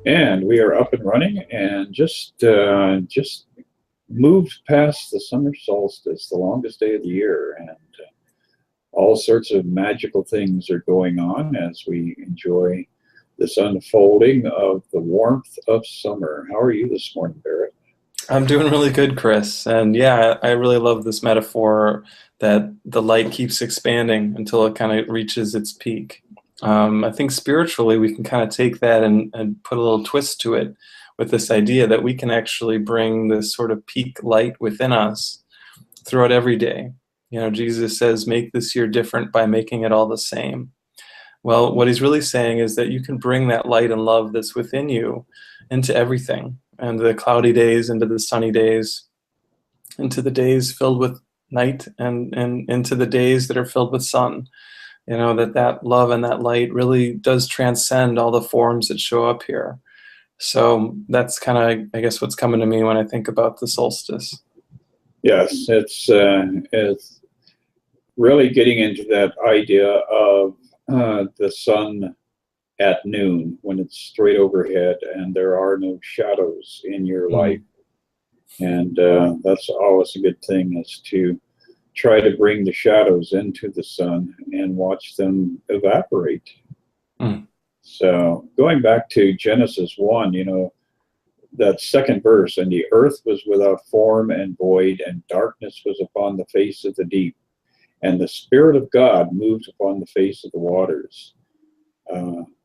And we are up and running, and just moved past the summer solstice, the longest day of the year, and all sorts of magical things are going on as we enjoy this unfolding of the warmth of summer. How are you this morning, Barrett? I'm doing really good, Chris. And yeah, I really love this metaphor that the light keeps expanding until it kind of reaches its peak. I think spiritually, we can kind of take that and put a little twist to it with this idea that we can actually bring this sort of peak light within us throughout every day. You know, Jesus says, make this year different by making it all the same. Well, what he's really saying is that you can bring that light and love that's within you into everything, and the cloudy days into the sunny days, into the days filled with night, and into the days that are filled with sun. You know, that love and that light really does transcend all the forms that show up here. So that's kind of, I guess, what's coming to me when I think about the solstice. Yes, it's really getting into that idea of the sun at noon when it's straight overhead and there are no shadows in your life. And that's always a good thing, is to try to bring the shadows into the sun and watch them evaporate. Mm. So going back to Genesis 1, that second verse, and the earth was without form and void, and darkness was upon the face of the deep, and the Spirit of God moved upon the face of the waters.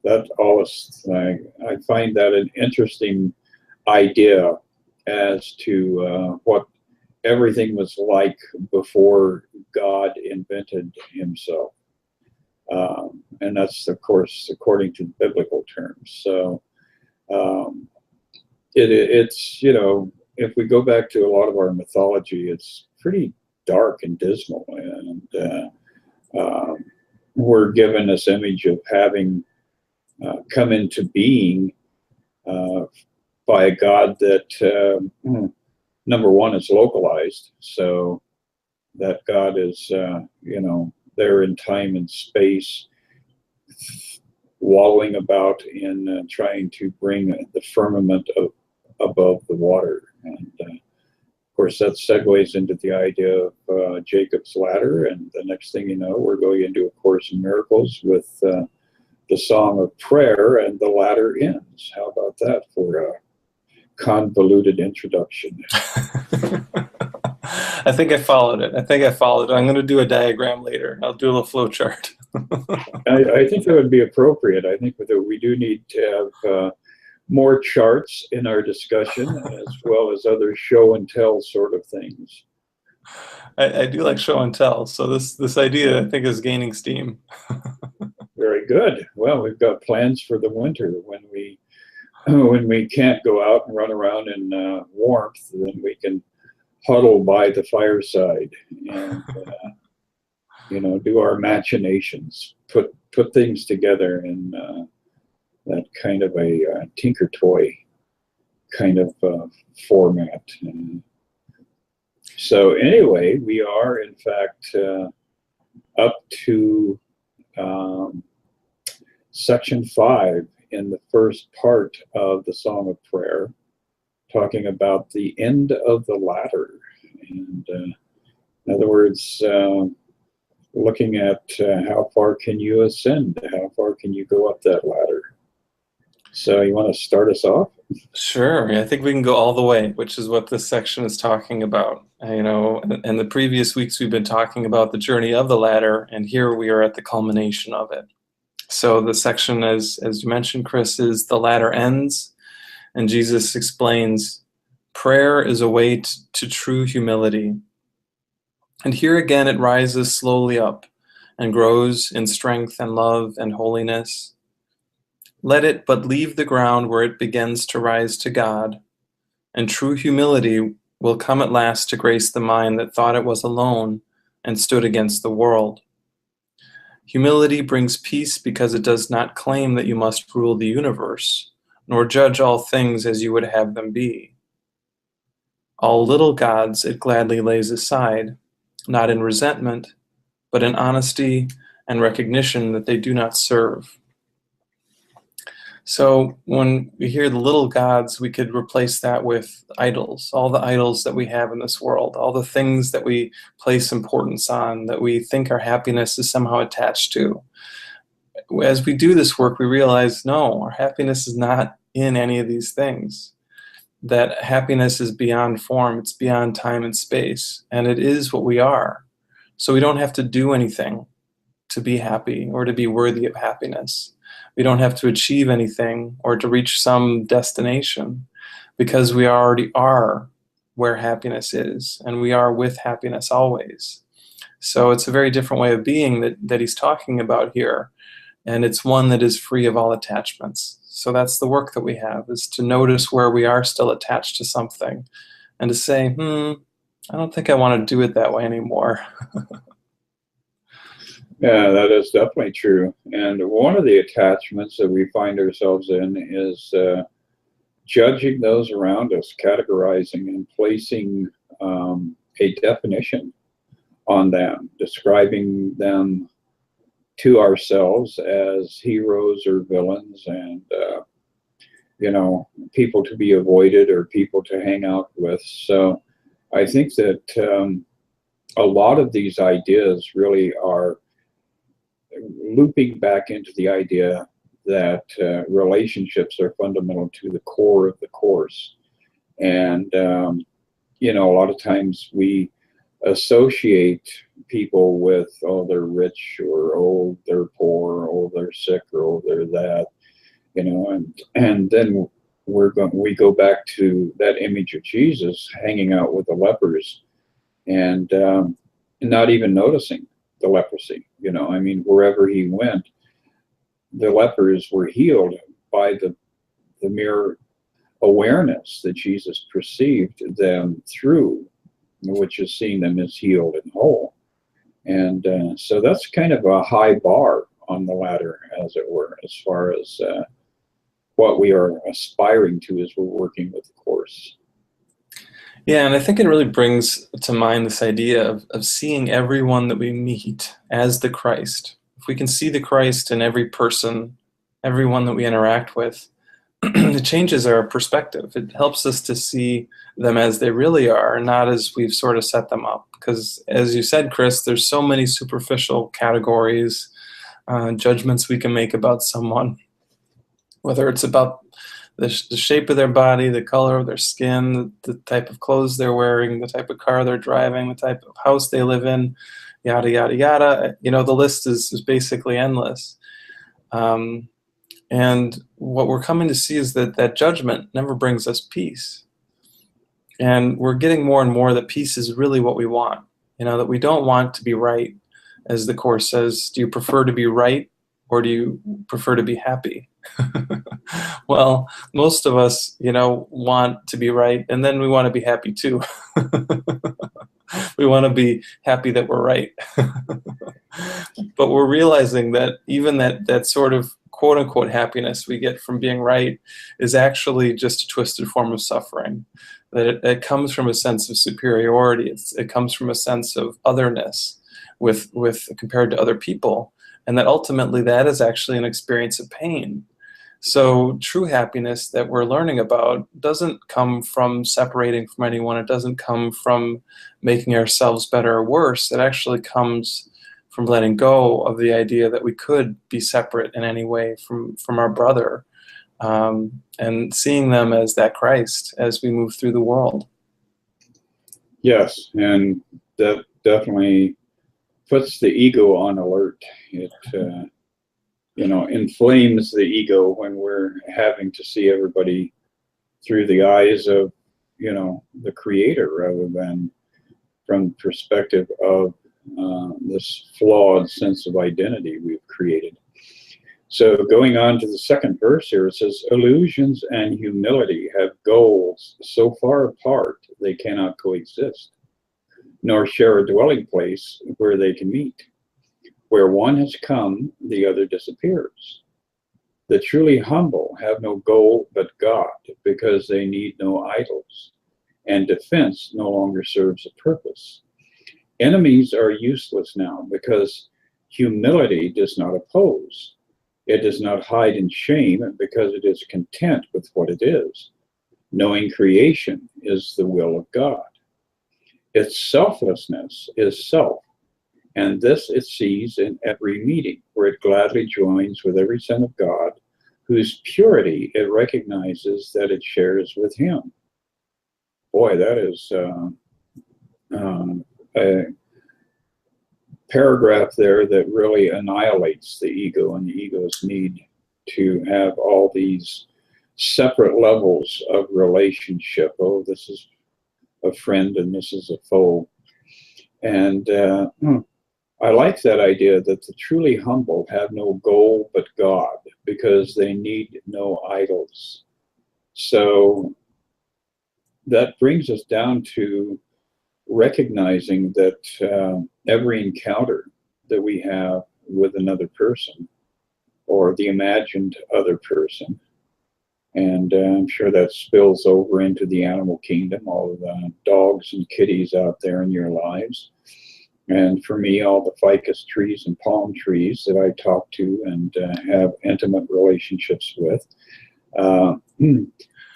That always, I find that an interesting idea as to what everything was like before God invented himself. And that's, of course, according to biblical terms. So it's, if we go back to a lot of our mythology, it's pretty dark and dismal. And we're given this image of having come into being by a God that, number one, is localized. So that God is, there in time and space, wallowing about in trying to bring the firmament above the water. And of course, that segues into the idea of Jacob's ladder. And the next thing you know, we're going into A Course in Miracles with the Song of Prayer, and the ladder ends. How about that for a convoluted introduction? I think I followed it. I'm going to do a diagram later. I'll do a little flow chart. I think that would be appropriate. I think that we do need to have more charts in our discussion, as well as other show and tell sort of things. I do like show and tell, so this idea, I think, is gaining steam. Very good. Well, we've got plans for the winter when we can't go out and run around in warmth. Then we can huddle by the fireside and do our machinations, put things together in that kind of a tinker toy kind of format. So anyway, we are in fact up to section 5 in the first part of the Song of Prayer, talking about the end of the ladder. And in other words, looking at how far can you ascend? How far can you go up that ladder? So you want to start us off? Sure. I think we can go all the way, which is what this section is talking about. And the previous weeks we've been talking about the journey of the ladder, and here we are at the culmination of it. So the section, as you mentioned, Chris, is the ladder ends, and Jesus explains prayer is a way to true humility. And here again it rises slowly up and grows in strength and love and holiness. Let it but leave the ground where it begins to rise to God, and true humility will come at last to grace the mind that thought it was alone and stood against the world. Humility brings peace because it does not claim that you must rule the universe, nor judge all things as you would have them be. All little gods it gladly lays aside, not in resentment, but in honesty and recognition that they do not serve. So when we hear the little gods, we could replace that with idols, all the idols that we have in this world, all the things that we place importance on, that we think our happiness is somehow attached to. As we do this work, we realize, no, our happiness is not in any of these things. That happiness is beyond form, it's beyond time and space, and it is what we are. So we don't have to do anything to be happy or to be worthy of happiness. We don't have to achieve anything or to reach some destination, because we already are where happiness is, and we are with happiness always. So it's a very different way of being that he's talking about here, and it's one that is free of all attachments. So that's the work that we have, is to notice where we are still attached to something and to say, I don't think I want to do it that way anymore. Yeah, that is definitely true. And one of the attachments that we find ourselves in is judging those around us, categorizing and placing a definition on them, describing them to ourselves as heroes or villains, and people to be avoided or people to hang out with. So I think that a lot of these ideas really are looping back into the idea that relationships are fundamental to the core of the course. And a lot of times we associate people with, oh, they're rich, or oh, they're poor, or oh, they're sick, or oh, they're that, and then we go back to that image of Jesus hanging out with the lepers, and not even noticing the leprosy. Wherever he went, the lepers were healed by the mere awareness that Jesus perceived them through, which is seeing them as healed and whole. And so that's kind of a high bar on the ladder, as it were, as far as what we are aspiring to as we're working with the Course. Yeah, and I think it really brings to mind this idea of seeing everyone that we meet as the Christ. If we can see the Christ in every person, everyone that we interact with, it changes our perspective. It helps us to see them as they really are, not as we've sort of set them up. Because as you said, Chris, there's so many superficial categories, judgments we can make about someone, whether it's about the shape of their body, the color of their skin, the type of clothes they're wearing, the type of car they're driving, the type of house they live in, yada, yada, yada. The list is basically endless. And what we're coming to see is that judgment never brings us peace. And we're getting more and more that peace is really what we want. That we don't want to be right. As the Course says, do you prefer to be right, or do you prefer to be happy? Well, most of us, want to be right, and then we want to be happy too. We want to be happy that we're right. But we're realizing that even that sort of quote-unquote happiness we get from being right is actually just a twisted form of suffering. That it comes from a sense of superiority. It comes from a sense of otherness with compared to other people, and that ultimately that is actually an experience of pain. So true happiness that we're learning about doesn't come from separating from anyone. It doesn't come from making ourselves better or worse. It actually comes from letting go of the idea that we could be separate in any way from our brother, and seeing them as that Christ as we move through the world. Yes, and that definitely puts the ego on alert. It inflames the ego when we're having to see everybody through the eyes of, the Creator, rather than from the perspective of this flawed sense of identity we've created. So going on to the second verse here, it says, illusions and humility have goals so far apart they cannot coexist, nor share a dwelling place where they can meet. Where one has come, the other disappears. The truly humble have no goal but God, because they need no idols, and defense no longer serves a purpose. Enemies are useless now, because humility does not oppose. It does not hide in shame because it is content with what it is. Knowing creation is the will of God. Its selflessness is self, and this it sees in every meeting, where it gladly joins with every son of God, whose purity it recognizes that it shares with him. Boy, that is a paragraph there that really annihilates the ego and the ego's need to have all these separate levels of relationship. Oh, this is a friend and this is a foe. And I like that idea that the truly humble have no goal but God, because they need no idols. So that brings us down to recognizing that every encounter that we have with another person, or the imagined other person, and I'm sure that spills over into the animal kingdom, all the dogs and kitties out there in your lives. And for me, all the ficus trees and palm trees that I talk to and have intimate relationships with.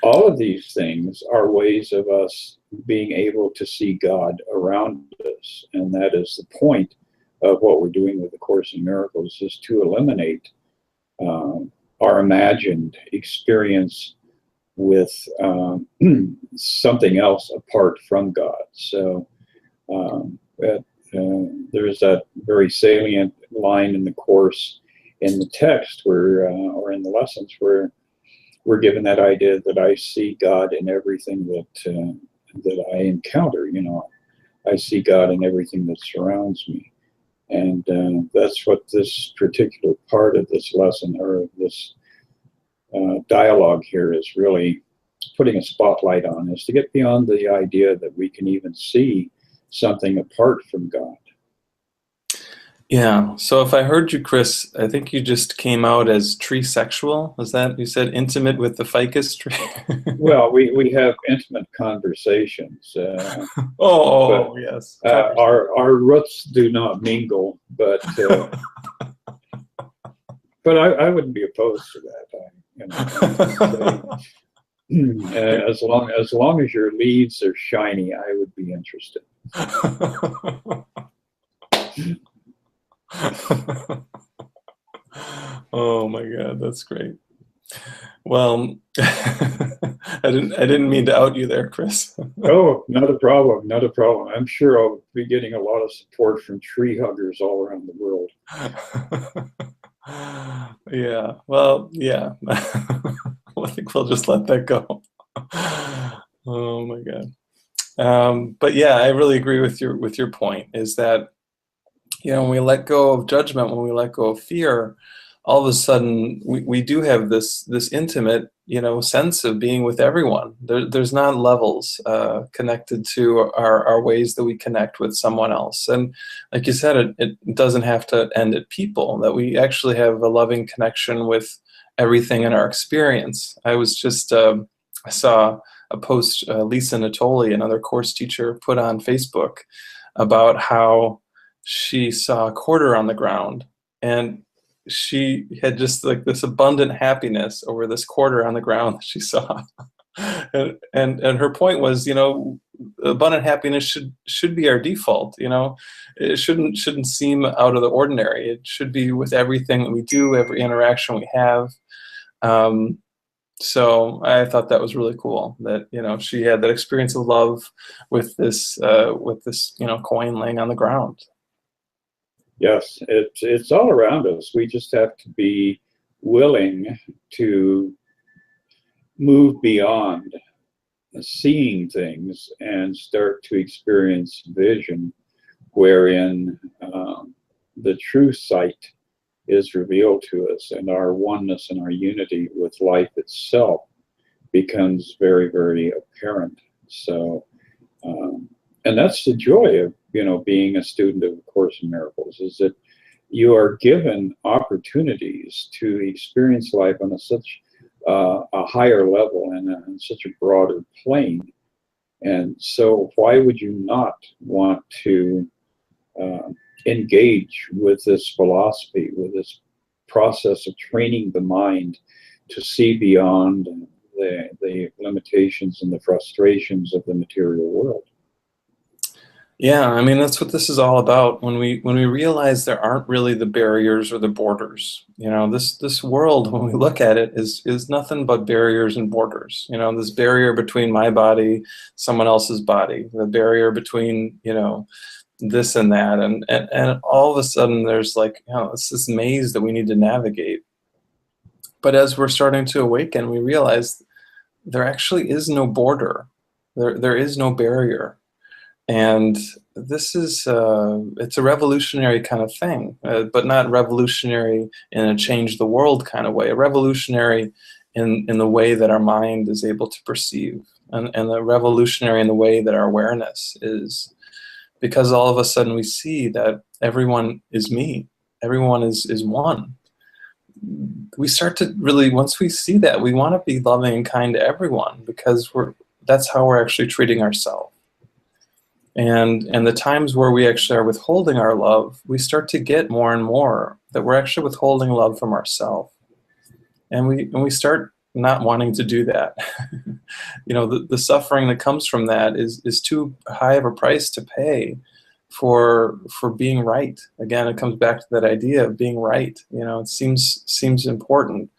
All of these things are ways of us being able to see God around us. And that is the point of what we're doing with the Course in Miracles, is to eliminate our imagined experience with something else apart from God. So there's that very salient line in the Course, in the text, where, or in the lessons, where we're given that idea that I see God in everything that I encounter. You know, I see God in everything that surrounds me. And that's what this particular part of this lesson, or this dialogue here, is really putting a spotlight on, is to get beyond the idea that we can even see something apart from God. Yeah. So if I heard you, Chris, I think you just came out as tree sexual. Was that, you said intimate with the ficus tree? Well, we have intimate conversations. Oh, yes. Our roots do not mingle, but I wouldn't be opposed to that. As long as your leaves are shiny, I would be interested. Oh my God, that's great. Well, I didn't mean to out you there, Chris. Oh, not a problem, not a problem. I'm sure I'll be getting a lot of support from tree huggers all around the world. Yeah, well, yeah. I think we'll just let that go. Oh my God. But yeah, I really agree with your point, is that, you know, when we let go of judgment, when we let go of fear, all of a sudden we do have this intimate, you know, sense of being with everyone. There's not levels connected to our ways that we connect with someone else. And like you said, it doesn't have to end at people, that we actually have a loving connection with everything in our experience. I was just, I saw a post Lisa Natoli, another course teacher, put on Facebook about how she saw a quarter on the ground, and she had just like this abundant happiness over this quarter on the ground that she saw. and her point was, you know, abundant happiness should be our default. You know, it shouldn't seem out of the ordinary. It should be with everything that we do, every interaction we have. So I thought that was really cool, that, you know, she had that experience of love with this you know, coin laying on the ground. Yes, it's all around us. We just have to be willing to move beyond seeing things and start to experience vision, wherein the true sight is revealed to us, and our oneness and our unity with life itself becomes very, very apparent. So, and that's the joy of, you know, being a student of A Course in Miracles, is that you are given opportunities to experience life on such a higher level and on such a broader plane. And so why would you not want to engage with this philosophy, with this process of training the mind to see beyond the limitations and the frustrations of the material world. Yeah, I mean, that's what this is all about. When we realize there aren't really the barriers or the borders, this world, when we look at it, is nothing but barriers and borders. This barrier between my body, someone else's body, the barrier between, this and that, and all of a sudden there's like, it's this maze that we need to navigate. But as we're starting to awaken, we realize there actually is no border. There is no barrier. And this is, it's a revolutionary kind of thing, but not revolutionary in a change the world kind of way, a revolutionary in the way that our mind is able to perceive, and the revolutionary in the way that our awareness is, because all of a sudden we see that everyone is me, everyone is one. We start to really, once we see that, we want to be loving and kind to everyone, because that's how we're actually treating ourselves. And the times where we actually are withholding our love, we start to get more and more that we're actually withholding love from ourselves. And we start not wanting to do that. The suffering that comes from that is too high of a price to pay for being right. Again, it comes back to that idea of being right. It seems important,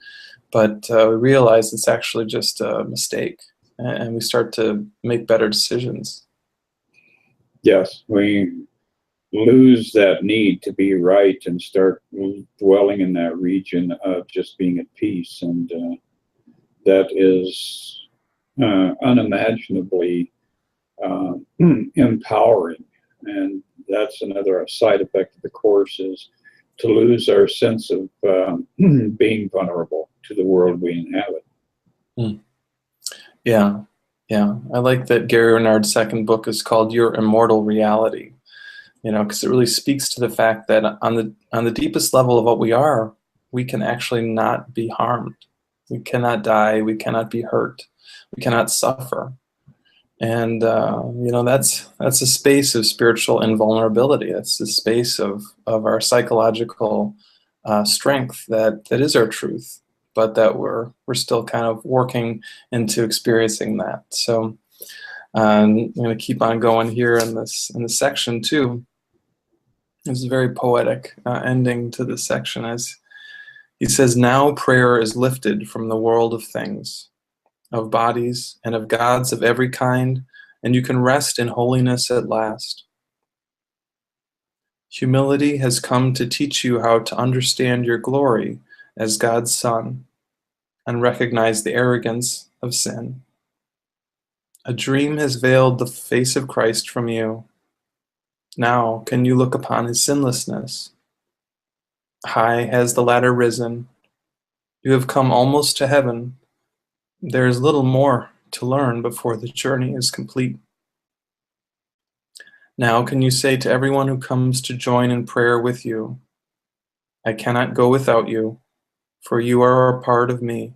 but we realize it's actually just a mistake, and we start to make better decisions. Yes, we lose that need to be right and start dwelling in that region of just being at peace, and that is unimaginably empowering. And that's another side effect of the Course, is to lose our sense of being vulnerable to the world we inhabit. Yeah. Yeah, I like that Gary Renard's second book is called Your Immortal Reality, because it really speaks to the fact that on the deepest level of what we are, we can actually not be harmed. We cannot die. We cannot be hurt. We cannot suffer. And, that's a space of spiritual invulnerability. That's the space of our psychological strength that is our truth, but that we're still kind of working into experiencing that. So I'm going to keep on going here in this section too. This is a very poetic ending to this section, as he says, "Now prayer is lifted from the world of things, of bodies and of gods of every kind, and you can rest in holiness at last. Humility has come to teach you how to understand your glory as God's Son and recognize the arrogance of sin. A dream has veiled the face of Christ from you. Now can you look upon his sinlessness? High has the ladder risen. You have come almost to heaven. There is little more to learn before the journey is complete. Now can you say to everyone who comes to join in prayer with you, I cannot go without you, for you are a part of me.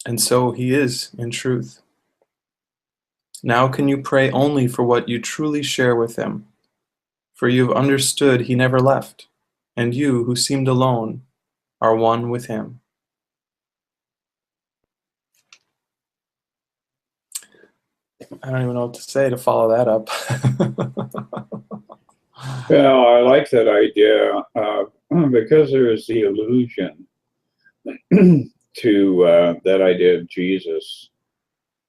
And so he is in truth. Now can you pray only for what you truly share with him, for you have understood he never left, and you, who seemed alone, are one with him." I don't even know what to say to follow that up. Well, I like that idea because there is the illusion to that idea of Jesus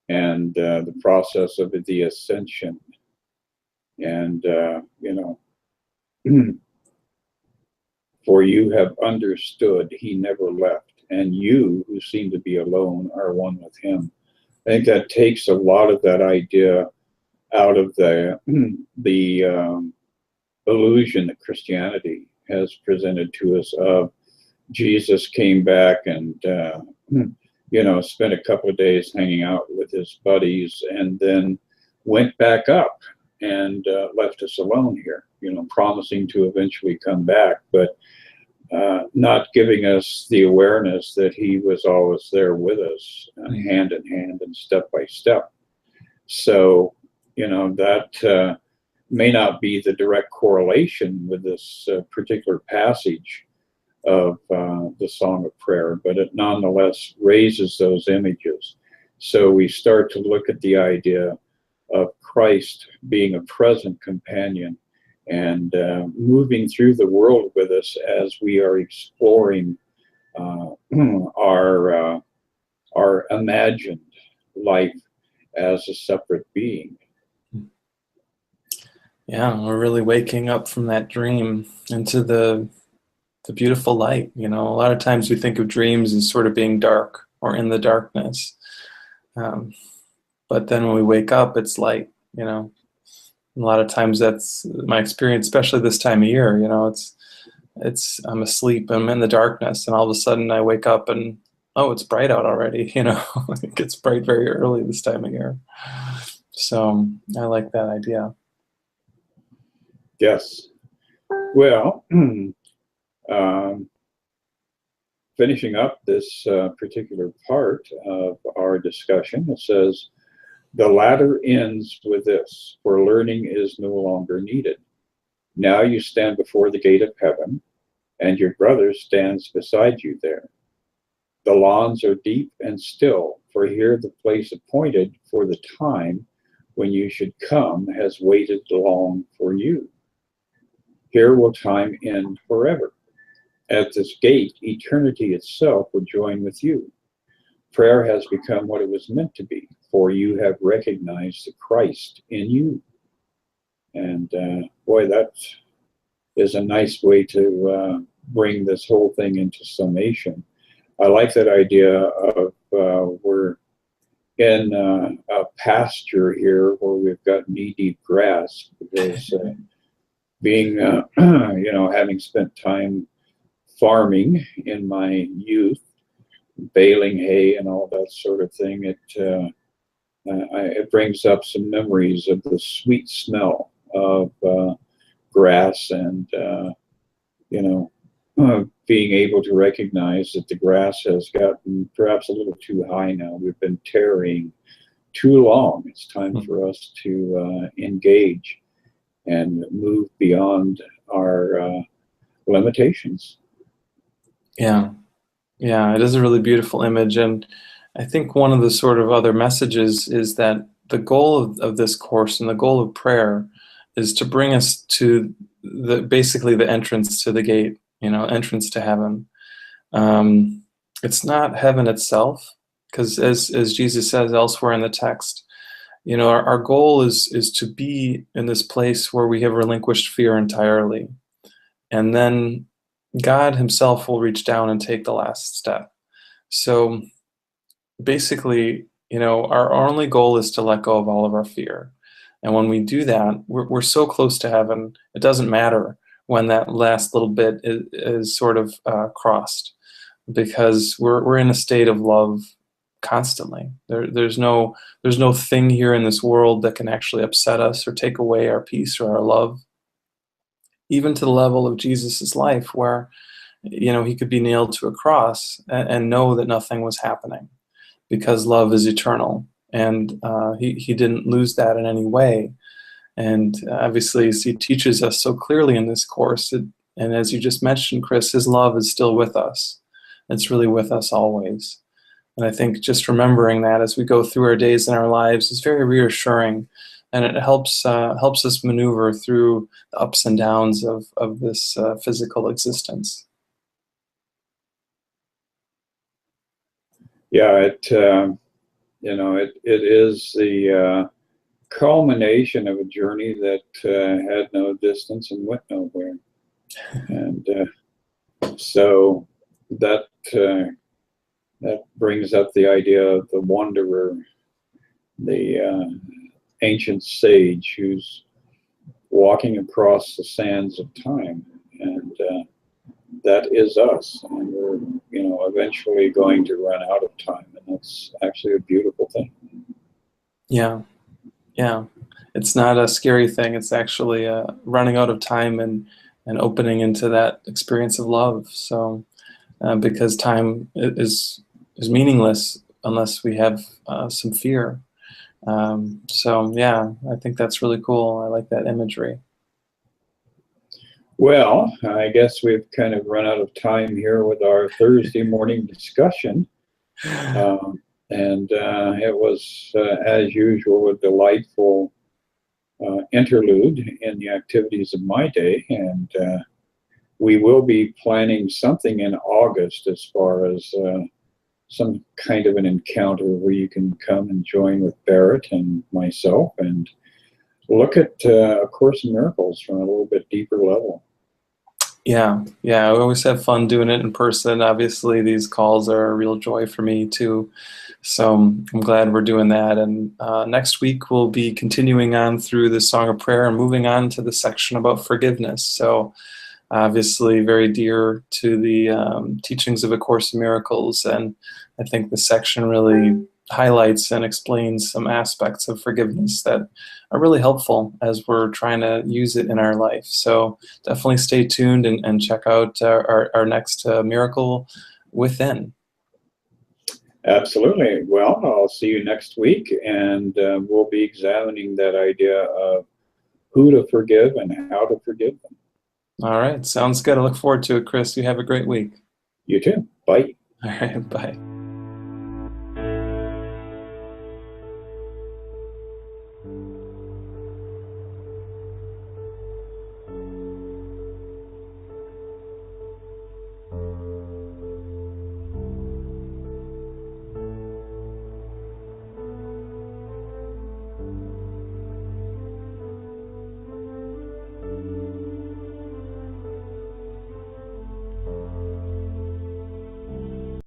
and the process of the ascension. And, for you have understood he never left, and you, who seem to be alone, are one with him. I think that takes a lot of that idea out of the illusion that Christianity has presented to us of Jesus came back and spent a couple of days hanging out with his buddies and then went back up and left us alone here, promising to eventually come back, but not giving us the awareness that he was always there with us, hand in hand and step by step. So, that may not be the direct correlation with this particular passage of the Song of Prayer, but it nonetheless raises those images. So we start to look at the idea of Christ being a present companion and moving through the world with us as we are exploring our imagined life as a separate being. Yeah, we're really waking up from that dream into the beautiful light. You know, a lot of times we think of dreams as sort of being dark or in the darkness. But then when we wake up, it's light, you know. And a lot of times that's my experience, especially this time of year, you know, it's I'm asleep, I'm in the darkness, and all of a sudden I wake up and, oh, it's bright out already, you know. It gets bright very early this time of year. So I like that idea. Yes. Well, finishing up this particular part of our discussion, it says, the latter ends with this, for learning is no longer needed. Now you stand before the gate of heaven, and your brother stands beside you there. The lawns are deep and still, for here the place appointed for the time when you should come has waited long for you. Here will time end forever. At this gate, eternity itself will join with you. Prayer has become what it was meant to be, for you have recognized the Christ in you. And boy, that is a nice way to bring this whole thing into summation. I like that idea of we're in a pasture here where we've got knee-deep grass, because being, you know, having spent time farming in my youth, baling hay and all that sort of thing, it brings up some memories of the sweet smell of grass, and you know, being able to recognize that the grass has gotten perhaps a little too high now. We've been tarrying too long. It's time for us to engage and move beyond our limitations. Yeah. Yeah, it is a really beautiful image. And I think one of the sort of other messages is that the goal of this course and the goal of prayer is to bring us to basically the entrance to the gate, you know, entrance to heaven. It's not heaven itself, because as Jesus says elsewhere in the text, you know, our goal is to be in this place where we have relinquished fear entirely. And then God himself will reach down and take the last step. So basically, you know, our only goal is to let go of all of our fear. And when we do that, we're so close to heaven, it doesn't matter when that last little bit is sort of crossed, because we're in a state of love constantly. There's no thing here in this world that can actually upset us or take away our peace or our love, even to the level of Jesus's life, where, you know, he could be nailed to a cross and know that nothing was happening, because love is eternal, and he didn't lose that in any way. And obviously, as he teaches us so clearly in this course, and as you just mentioned, Chris, his love is still with us. It's really with us always. And I think just remembering that as we go through our days and our lives is very reassuring, and it helps us maneuver through the ups and downs of this physical existence. Yeah, you know, it is the culmination of a journey that had no distance and went nowhere, and so that brings up the idea of the wanderer, the ancient sage who's walking across the sands of time, and that is us, and we're, you know, eventually going to run out of time, and that's actually a beautiful thing. Yeah, yeah. It's not a scary thing. It's actually running out of time and opening into that experience of love. So, because time is meaningless unless we have some fear. So yeah, I think that's really cool. I like that imagery. Well, I guess we've kind of run out of time here with our Thursday morning discussion. And it was, as usual, a delightful interlude in the activities of my day. And we will be planning something in August as far as some kind of an encounter where you can come and join with Barrett and myself and look at A Course in Miracles from a little bit deeper level. Yeah, yeah, I always have fun doing it in person. Obviously, these calls are a real joy for me too. So I'm glad we're doing that. And next week we'll be continuing on through the Song of Prayer and moving on to the section about forgiveness. So obviously very dear to the teachings of A Course in Miracles. And I think the section really highlights and explains some aspects of forgiveness that are really helpful as we're trying to use it in our life. So definitely stay tuned and check out our next Miracle Within. Absolutely. Well, I'll see you next week, and we'll be examining that idea of who to forgive and how to forgive them. All right, sounds good. I look forward to it, Chris. You have a great week. You too. Bye. All right, bye.